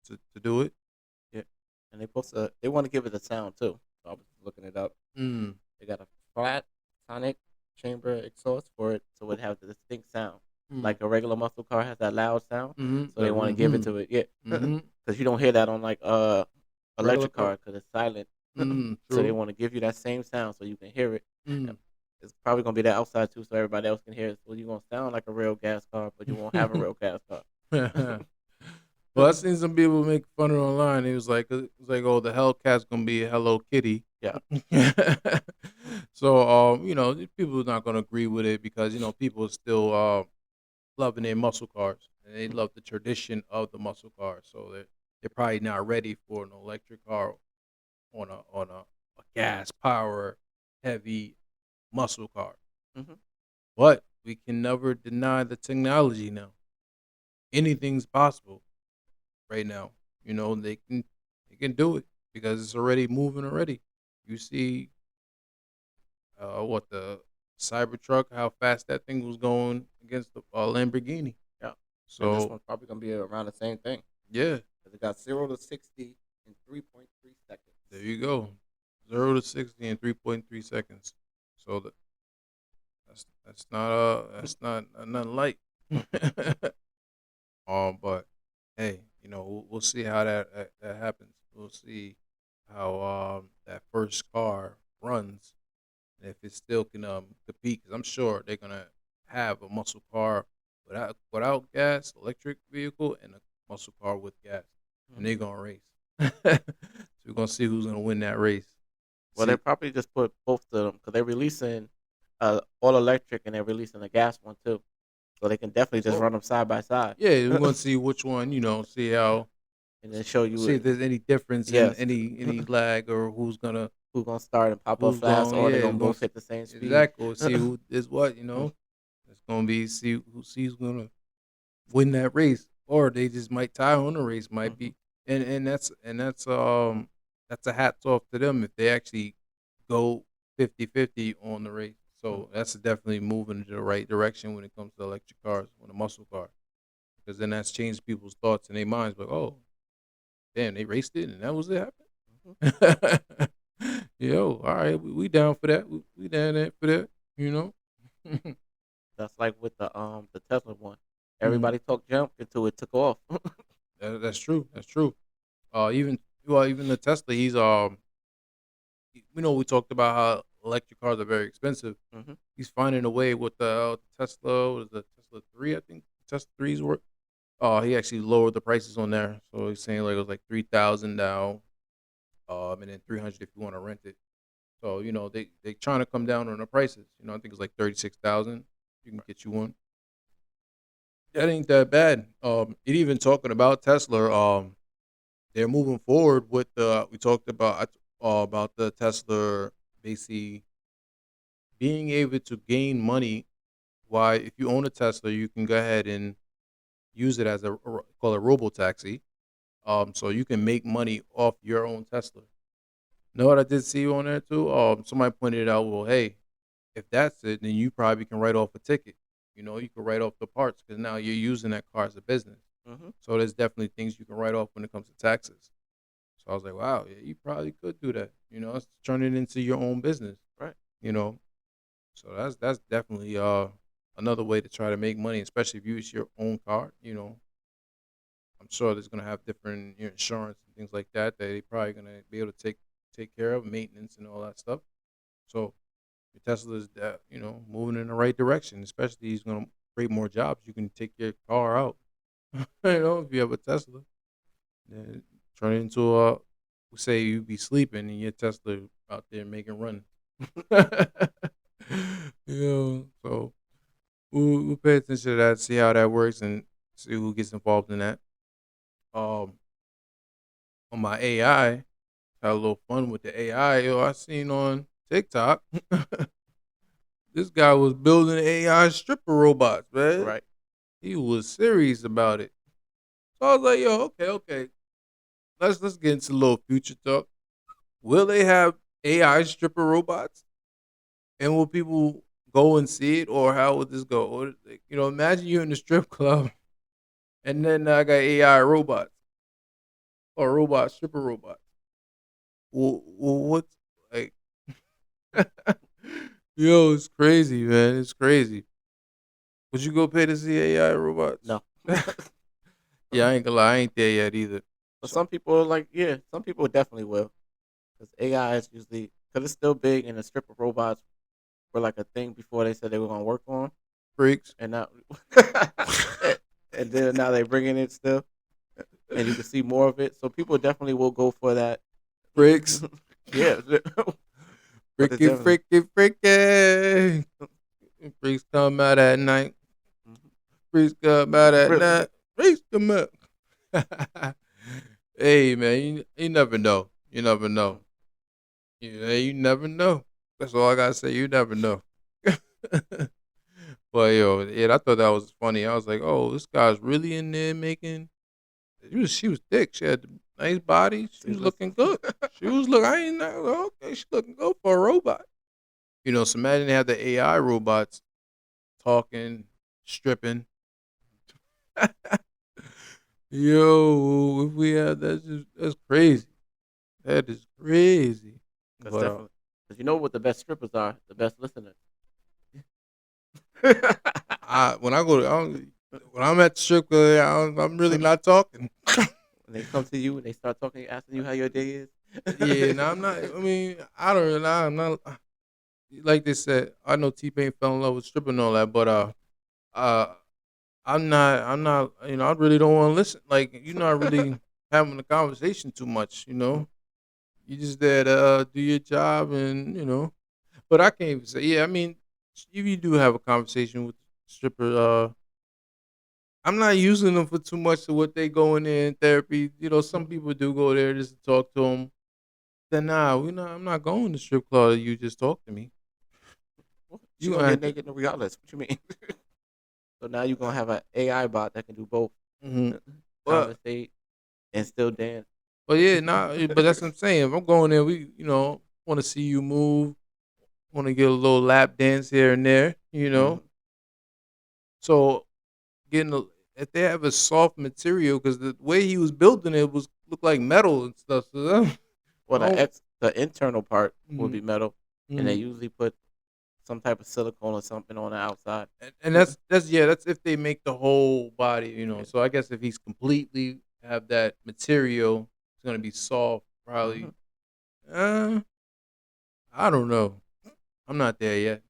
to do it. Yeah. And they want to give it a sound too. So I was looking it up. Mm. They got a flat sonic chamber exhaust for it, so it have the distinct sound. Mm. Like a regular muscle car has that loud sound, Mm-hmm. so they That want to room. give it to it. Yeah, Mm-hmm. because you don't hear that on like Regular electric car. car because it's silent. Mm. So they True. want to give you that same sound so you can hear it. Mm. It's probably gonna be that outside too, so everybody else can hear it. So you're gonna sound like a real gas car, but you won't have a real gas car. Well, I seen some people make fun of it online. Oh, the Hellcat's gonna be Hello Kitty. Yeah. So, people are not gonna agree with it because people are still loving their muscle cars and they love the tradition of the muscle car. So they're probably not ready for an electric car on a gas power heavy muscle car. Hmm. But we can never deny the technology now. Anything's possible right now. They can do it because it's already moving already. You see what the Cybertruck, how fast that thing was going against the Lamborghini. Yeah. And this So one's probably gonna be around the same thing. yeah, 'Cause it got 0 to 60 in 3.3 seconds. there you go. 0 to 60 in 3.3 seconds. So that's not nothing light. But hey, we'll see how that happens. We'll see how that first car runs, and if it still can compete. Because I'm sure they're gonna have a muscle car without gas, electric vehicle, and a muscle car with gas, and they're gonna race. So we're gonna see who's gonna win that race. Well, See, they probably just put both of them because they're releasing all electric and they're releasing a gas one too, so they can definitely just Oh. run them side by side yeah, we're gonna see which one. See how and then show you see if there's any difference Yes. in any lag or who's gonna who's gonna start and pop up who's fast, going. or they're Yeah, gonna both hit the same speed. exactly. We'll see who is what. It's gonna be who's gonna win that race, or they just might tie on the race. Might be, and that's a hats off to them if they actually go 50-50 on the race. So that's definitely moving in the right direction when it comes to electric cars, on a muscle car, because then that's changed people's thoughts and their minds. Like, oh, damn, they raced it and that was it happened. Yo, all right, we down for that. We down there for that. That's like with the Tesla one. Everybody talked jump until it took off. That's true. That's true. Even the Tesla, he's we talked about how electric cars are very expensive. Mhm. He's finding a way with the Tesla. Was the Tesla 3? I think Tesla 3's work. He actually lowered the prices on there. So he's saying like it was like 3,000 now, and then 300 if you want to rent it. So they trying to come down on the prices. I think it's like 36,000. You can get you one. That ain't that bad. It even talking about Tesla. They're moving forward with the we talked about the Tesla basically being able to gain money. Why, if you own a Tesla, you can go ahead and use it as call it robo taxi. So you can make money off your own Tesla. Know what I did see on there too? Somebody pointed out, well, hey, if that's it, then you probably can write off a ticket. You can write off the parts because now you're using that car as a business. So there's definitely things you can write off when it comes to taxes. So I was like, wow, yeah, you probably could do that. It's turn it into your own business, Right. So that's definitely another way to try to make money, especially if you use your own car. I'm sure there's gonna have different insurance and things like that they probably gonna be able to take care of maintenance and all that stuff. So your Tesla is moving in the right direction. Especially he's gonna create more jobs. You can take your car out. If you have a Tesla, then turn it into we say you be sleeping and your Tesla out there making run. So we'll pay attention to that, see how that works, and see who gets involved in that. On my AI, had a little fun with the AI. I seen on TikTok, this guy was building AI stripper robots, man. Right. He was serious about it. So I was like, yo, okay. Let's get into a little future talk. Will they have AI stripper robots? And will people go and see it, or how would this go? Or, imagine you're in the strip club, and then I got AI robots or stripper robots. Well, what's like? Yo, it's crazy, man. It's crazy. Would you go pay to see AI robots? No. Yeah, I ain't gonna lie. I ain't there yet either. But some people are like, yeah, some people definitely will. Because AI is usually, because it's still big and the stripper robots were like a thing before they said they were going to work on. Freaks. And now, and then now they're bringing it still. And you can see more of it. So people definitely will go for that. Freaks. Yeah. Freaky. Freaks come out at night. Freaks come out at night. Freaks come up. Hey, man, you never know. You never know. You never know. That's all I gotta say. You never know. But yo, yeah, I thought that was funny. I was like, oh, this guy's really in there making. She was thick. She had a nice body. She was looking good. I ain't know. Okay, she looking good for a robot. So imagine they have the AI robots talking, stripping. Yo, if we had that's crazy. That is crazy. That's But definitely. Because you know what the best strippers are? The best listeners. when I go when I'm at the strip club, I'm really not talking. When they come to you and they start talking, asking you how your day is. Yeah, no, I'm not. I mean, I don't. I'm not. Like they said, I know T-Pain fell in love with stripping and all that, but uh, I'm not. I'm not. I really don't want to listen. Like you're not really having a conversation too much. You just there to do your job, and But I can't even say. Yeah, I mean, if you do have a conversation with the stripper, I'm not using them for too much of what they going in therapy. Some people do go there just to talk to them. Then nah, we not. I'm not going to strip club. You just talk to me. She You gonna gonna get have to. naked regardless. What you mean? So now you're gonna have an AI bot that can do both, hmm But conversate and still dance. but yeah, nah. But that's what I'm saying. If I'm going there, we want to see you move. Want to get a little lap dance here and there. Mhm. So getting if they have a soft material, because the way he was building it was looked like metal and stuff. So Well, I don't. the internal part would Mhm, be metal, and they mhm. usually put some type of silicone or something on the outside. And that's if they make the whole body. Yeah. So I guess if he's completely have that material, it's gonna be soft. Mhm. Probably. Uh, I don't know. I'm not there yet.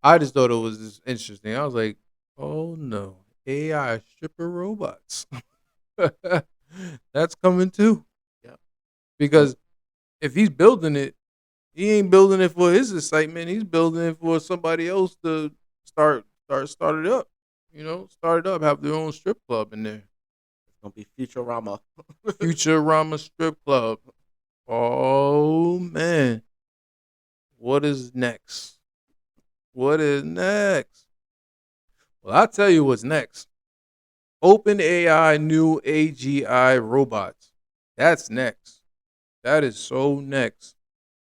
I just thought it was just interesting. I was like, oh no, AI stripper robots. That's coming too. Yeah. But Because if he's building it, he ain't building it for his excitement. He's building it for somebody else to start it up. Start it up, have their own strip club in there. it's gonna be Futurama. Futurama strip club. Oh man. What is next? What is next? Well, I'll tell you what's next. OpenAI new AGI robots. That's next. That is so next.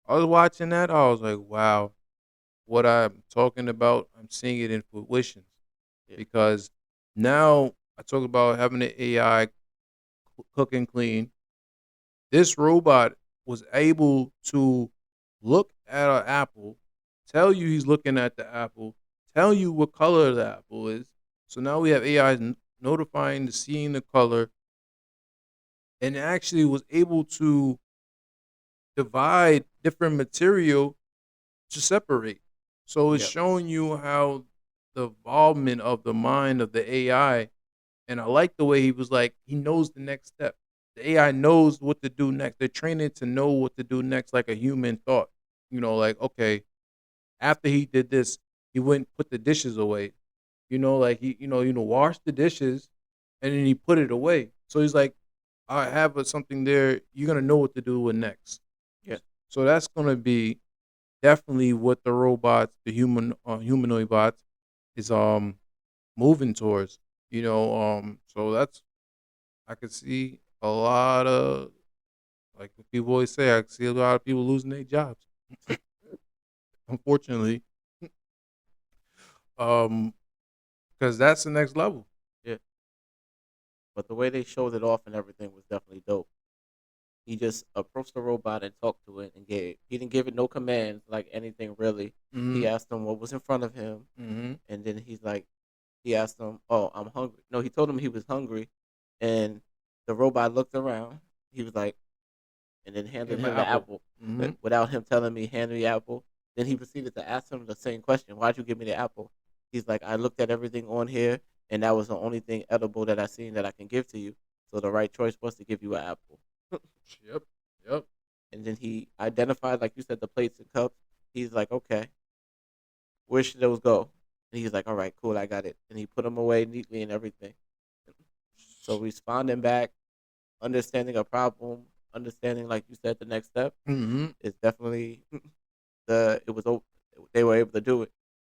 I was watching that. I was like, wow, what I'm talking about, I'm seeing it in fruition. Yeah. Because now I talk about having the AI cook and clean. This robot was able to look at an apple, tell you he's looking at the apple, tell you what color the apple is. So now we have AI notifying the seeing the color, and actually was able to divide different material to separate. So it's Yep. showing you how the involvement of the mind of the AI. And I like the way he was like, he knows the next step. The AI knows what to do next. They're training to know what to do next, like a human thought. Like, okay, after he did this, he went and put the dishes away. Like he, wash the dishes and then he put it away. So he's like, I have something there. You're gonna know what to do with next. Yeah. So that's gonna be definitely what the robots, the humanoid bots, is moving towards. So that's I could see a lot of like what people always say. I can see a lot of people losing their jobs. Unfortunately, um, because that's the next level. Yeah. But the way they showed it off and everything was definitely dope. He just approached the robot and talked to it and gave. He didn't give it no commands like anything really. He Mm-hmm. asked him what was in front of him, Mm-hmm. and then he asked him, "Oh, I'm hungry." No, he told him he was hungry, and the robot looked around. He was like, and then handed Give him an him the apple. apple, Mm-hmm. without him telling me, "Hand me the apple." Then he proceeded to ask him the same question: "Why'd you give me the apple?" He's like, "I looked at everything on here, and that was the only thing edible that I seen that I can give to you. So the right choice was to give you an apple." Yep. Yep. And then he identified, like you said, the plates and cups. He's like, "Okay, where should those go?" And he's like, "All right, cool, I got it." And he put them away neatly and everything. So responding back, understanding a problem, understanding, like you said, the next step Mm-hmm. is definitely it was they were able to do it,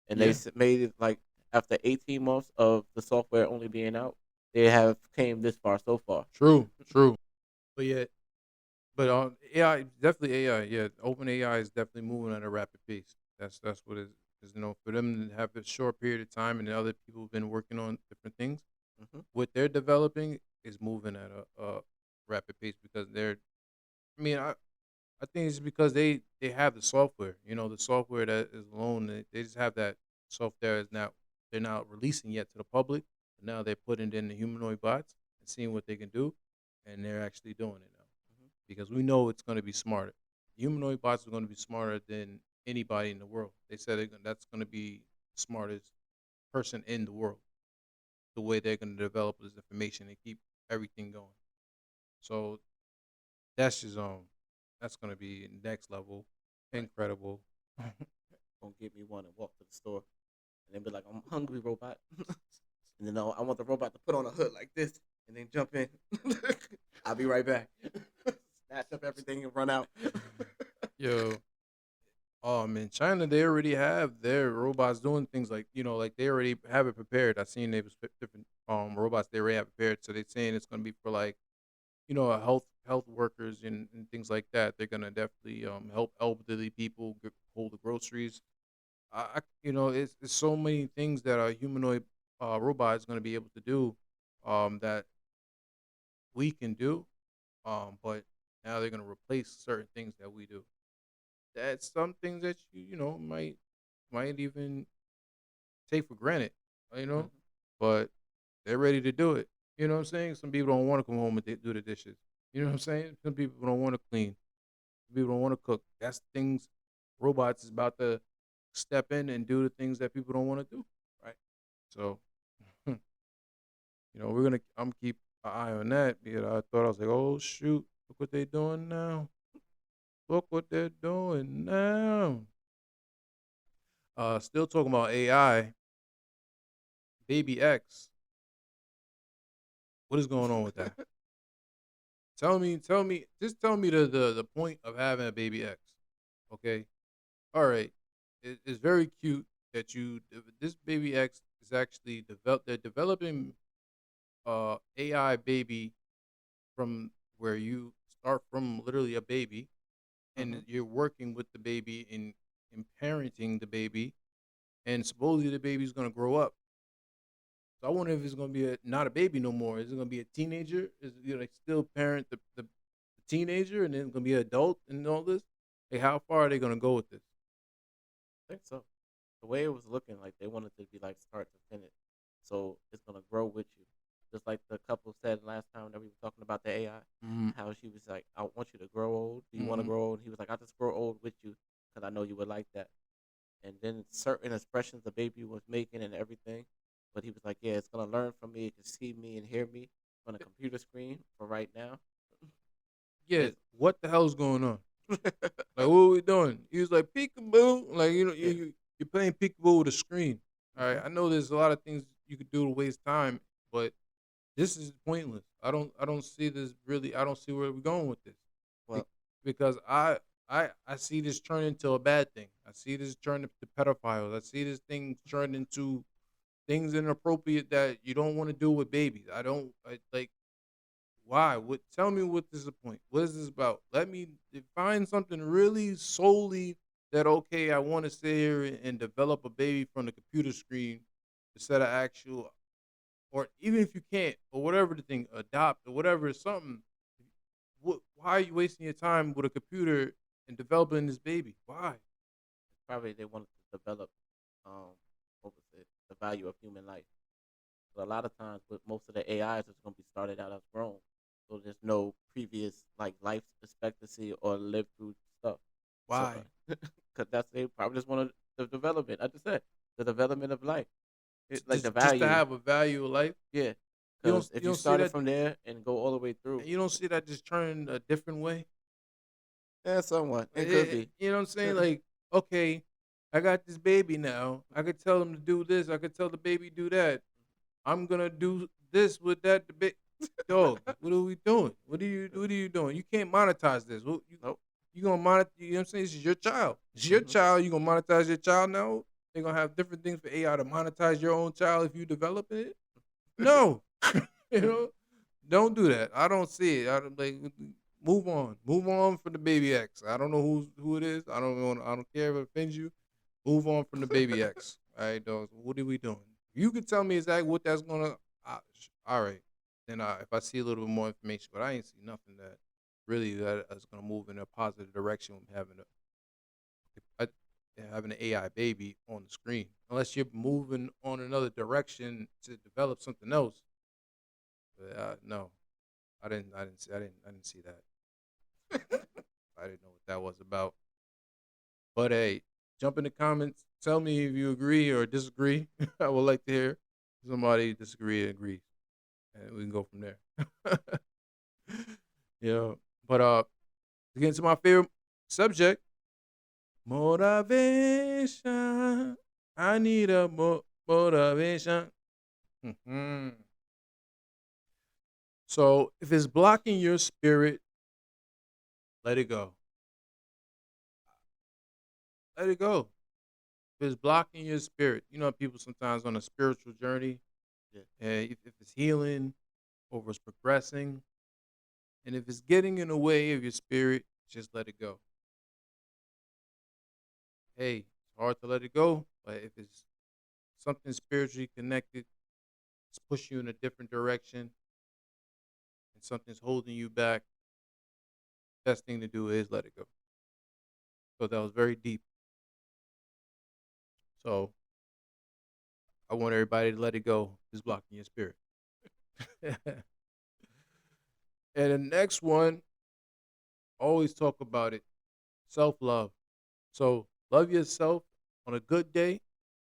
and they Yeah. made it like after 18 months of the software only being out, they have came this far so far. True. True. But yeah. But AI definitely AI. Yeah. Open AI is definitely moving at a rapid pace. That's what it is. For them to have a short period of time, and the other people have been working on different things. Hmm. What they're developing is moving at a rapid pace because they're. I mean, I think it's because they have the software. The software that is alone. They just have that software is now they're not releasing yet to the public. But now they're putting it in the humanoid bots and seeing what they can do, and they're actually doing it now because we know it's going to be smarter. Humanoid bots are going to be smarter than anybody in the world. They said that's going to be the smartest person in the world. The way they're going to develop this information and keep everything going. So that's just that's going to be next level, Right. incredible. Gonna get me one and walk to the store, and then be like, "I'm hungry, robot." And then I want the robot to put on a hood like this, and then jump in. I'll be right back. Snatch up everything and run out. Yo, in China they already have their robots doing things like like they already have it prepared. I seen they was different robots they already have prepared, so they're saying it's gonna be for like health workers and things like that. They're gonna definitely help elderly people hold the groceries. It's so many things that a humanoid robot is gonna be able to do, that we can do, but now they're gonna replace certain things that we do. That's some things that might even take for granted, you know, Mhm. but they're ready to do it. You know what I'm saying? Some people don't want to come home and do the dishes. You know what I'm saying? Some people don't want to clean. Some people don't want to cook. That's things robots is about to step in and do the things that people don't want to do. Right. So, I'm keep an eye on that because I thought I was like, oh shoot, look what they're doing now. Look what they're doing now. Still talking about AI, Baby X. What is going on with that? Just tell me the point of having a Baby X. Okay, all right. It's very cute that this Baby X is actually developed. They're developing AI baby from where you start from literally a baby, Hmm. and you're working with the baby in parenting the baby, and supposedly the baby's gonna grow up. So I wonder if it's gonna be not a baby no more. Is it gonna be a teenager? Is it like still parent the teenager, and then it's gonna be an adult and all this? Like how far are they gonna go with this? I think so. The way it was looking, like they wanted to be like start to finish, so it's gonna grow with you. Just like the couple said last time that we were talking about the AI, Mm-hmm. how she was like, "I want you to grow old. Do you want to Mm-hmm. grow old?" And he was like, "I just grow old with you because I know you would like that." And then certain expressions the baby was making and everything, but he was like, "Yeah, it's gonna learn from me. It can see me and hear me on a computer screen for right now." Yeah, It's what the hell's going on? Like, what are we doing? He was like, peekaboo. Like, yeah. you're playing peekaboo with a screen. All right. Hmm. I know there's a lot of things you could do to waste time, but this is pointless. I don't see this really. I don't see where we're going with this. Be- Well, Because I see this turn into a bad thing. I see this turn into pedophiles. I see this thing turn into things inappropriate that you don't want to do with babies. Like why? What? Tell me what this is the point. What is this about? Let me find something really solely that okay. I want to sit here and develop a baby from the computer screen instead of actual, or even if you can't, or whatever the thing, adopt or whatever something. Why are you wasting your time with a computer and developing this baby? Why? probably they wanted to develop, um, what was it, the value of human life. But a lot of times, with most of the AIs, it's going to be started out as grown, so there's no previous like life expectancy or lived through stuff. So, Why? because that's they probably just want the development. I just said the development of life, like the Just to value. have a value of life. Yeah, You don't because if you you don't see started that from there and go all the way through, you don't see that just turn a different way. yeah, somewhat it could be. You know what I'm saying? Like, okay, I got this baby now. I could tell him to do this. I could tell the baby do that. I'm gonna do this with that. The big dog. What are we doing? What are you doing? You can't monetize this. Nope. You gonna monetize? You know what I'm saying? This is your child. It's your Hmm. child. You gonna monetize your child now? They're gonna have different things for AI to monetize your own child if you develop it. No, you know, don't do that. I don't see it. I don't like. Move on from the baby X. I don't know who it is. I don't care if it offends you. Move on from the baby X. All right, dogs. What are we doing? You can tell me exactly what that's gonna. All right. Then if I see a little bit more information, but I ain't see nothing that really that is gonna move in a positive direction with having an AI baby on the screen. Unless you're moving on another direction to develop something else. But no, I didn't see that. I didn't know what that was about. But hey, jump in the comments. Tell me if you agree or disagree. I would like to hear somebody disagree and agree, and we can go from there. Yeah, but to get into my favorite subject, motivation. I need a motivation. Mhm. So if it's blocking your spirit, let it go. Let it go. If it's blocking your spirit, you know, people sometimes on a spiritual journey, Yeah. and if it's healing or if it's progressing, and if it's getting in the way of your spirit, just let it go. Hey, it's hard to let it go, but if it's something spiritually connected, it's pushing you in a different direction, and something's holding you back, best thing to do is let it go. So that was very deep. So I want everybody to let it go. It's blocking your spirit. And the next one, always talk about it. Self love. So love yourself on a good day,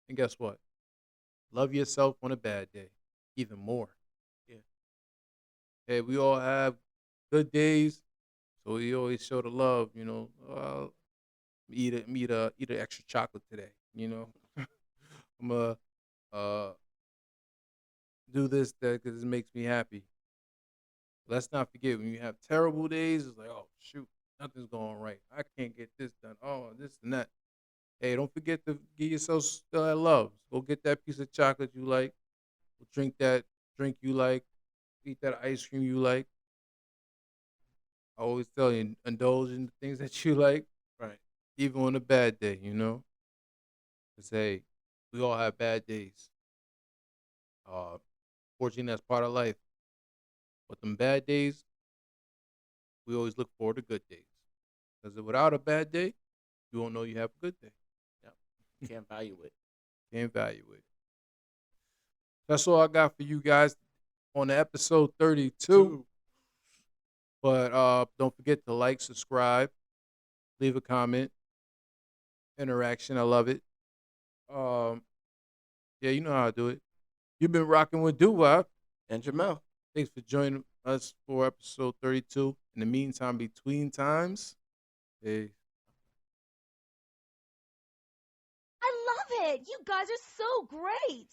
and guess what? Love yourself on a bad day, even more. Yeah. Hey, we all have good days, so we always show the love. You know, eat a extra chocolate today. You know, I'm gonna uh, do this because it makes me happy. Let's not forget when you have terrible days, it's like, oh shoot, nothing's going right. I can't get this done. Oh, this and that. Hey, don't forget to give yourself still that love. Go get that piece of chocolate you like. Go drink that drink you like. Eat that ice cream you like. I always tell you, indulge in the things that you like, Right. even on a bad day, you know? Because, hey, we all have bad days. Uh, Fortunately, that's part of life. But them bad days, we always look forward to good days. Because without a bad day, you won't know you have a good day. Yep. You can't value it. Can't value it. That's all I got for you guys on episode 32. But don't forget to like, subscribe, leave a comment, interaction. I love it. Um, yeah, you know how I do it. You've been rocking with Doo-Wop. And Jamel. Thanks for joining us for episode 32. In the meantime, between times, hey. I love it. You guys are so great.